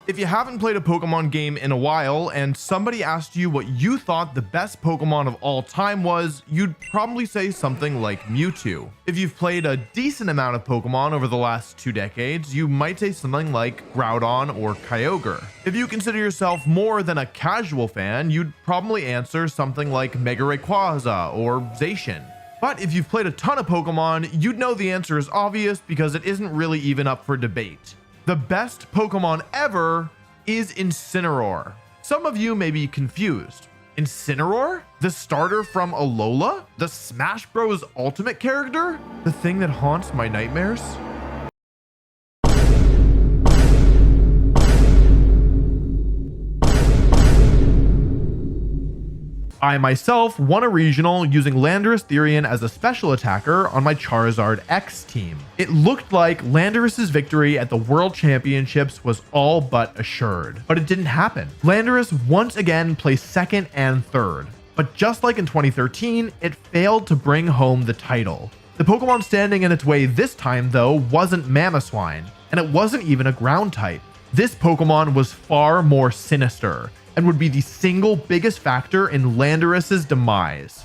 If you haven't played a Pokemon game in a while and somebody asked you what you thought the best Pokemon of all time was, you'd probably say something like Mewtwo. If you've played a decent amount of Pokemon over the last 2 decades, you might say something like Groudon or Kyogre. If you consider yourself more than a casual fan, you'd probably answer something like Mega Rayquaza or Zacian. But if you've played a ton of Pokemon, you'd know the answer is obvious because it isn't really even up for debate. The best Pokemon ever is Incineroar. Some of you may be confused. Incineroar? The starter from Alola? The Smash Bros. Ultimate character? The thing that haunts my nightmares? I myself won a regional using Landorus Therian as a special attacker on my Charizard X team. It looked like Landorus's victory at the World Championships was all but assured, but it didn't happen. Landorus once again placed second and third, but just like in 2013, it failed to bring home the title. The Pokemon standing in its way this time though wasn't Mamoswine, and it wasn't even a ground type. This Pokemon was far more sinister and would be the single biggest factor in Landorus's demise.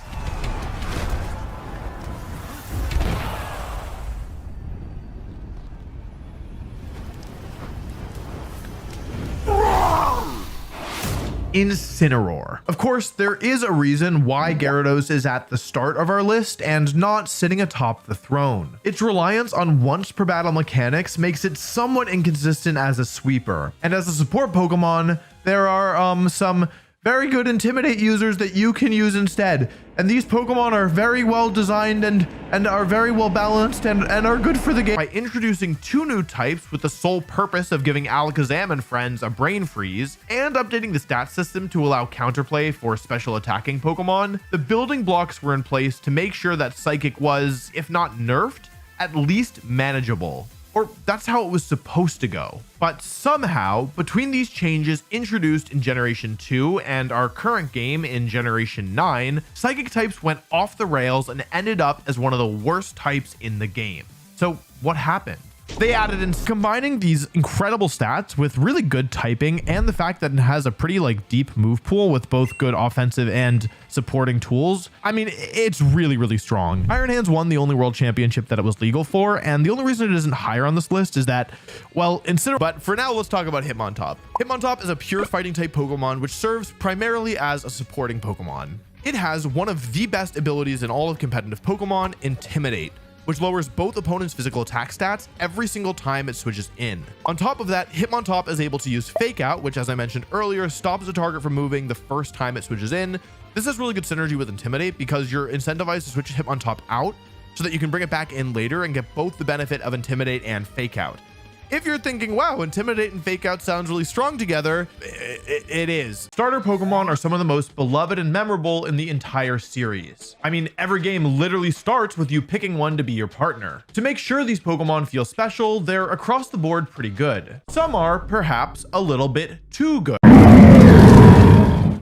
Incineroar. Of course, there is a reason why Gyarados is at the start of our list and not sitting atop the throne. Its reliance on once per battle mechanics makes it somewhat inconsistent as a sweeper, and as a support Pokemon, there are some very good Intimidate users that you can use instead. And these Pokemon are very well designed and are very well balanced and are good for the game. By introducing 2 new types with the sole purpose of giving Alakazam and friends a brain freeze and updating the stat system to allow counterplay for special attacking Pokemon, the building blocks were in place to make sure that Psychic was, if not nerfed, at least manageable. Or that's how it was supposed to go. But somehow, between these changes introduced in Generation 2 and our current game in Generation 9, Psychic types went off the rails and ended up as one of the worst types in the game. So what happened? They added in combining these incredible stats with really good typing and the fact that it has a pretty deep move pool with both good offensive and supporting tools. I mean, it's really strong. Iron Hands won the only world championship that it was legal for, and the only reason it isn't higher on this list is that, well, but for now, let's talk about Hitmontop. Hitmontop is a pure fighting type Pokemon which serves primarily as a supporting Pokemon. It has one of the best abilities in all of competitive Pokemon, Intimidate, which lowers both opponents' physical attack stats every single time it switches in. On top of that, Hitmontop is able to use Fake Out, which, as I mentioned earlier, stops the target from moving the first time it switches in. This has really good synergy with Intimidate because you're incentivized to switch Hitmontop out so that you can bring it back in later and get both the benefit of Intimidate and Fake Out. If you're thinking, wow, Intimidate and Fake Out sounds really strong together, it is. Starter Pokemon are some of the most beloved and memorable in the entire series. I mean, every game literally starts with you picking one to be your partner. To make sure these Pokemon feel special, they're across the board pretty good. Some are perhaps a little bit too good.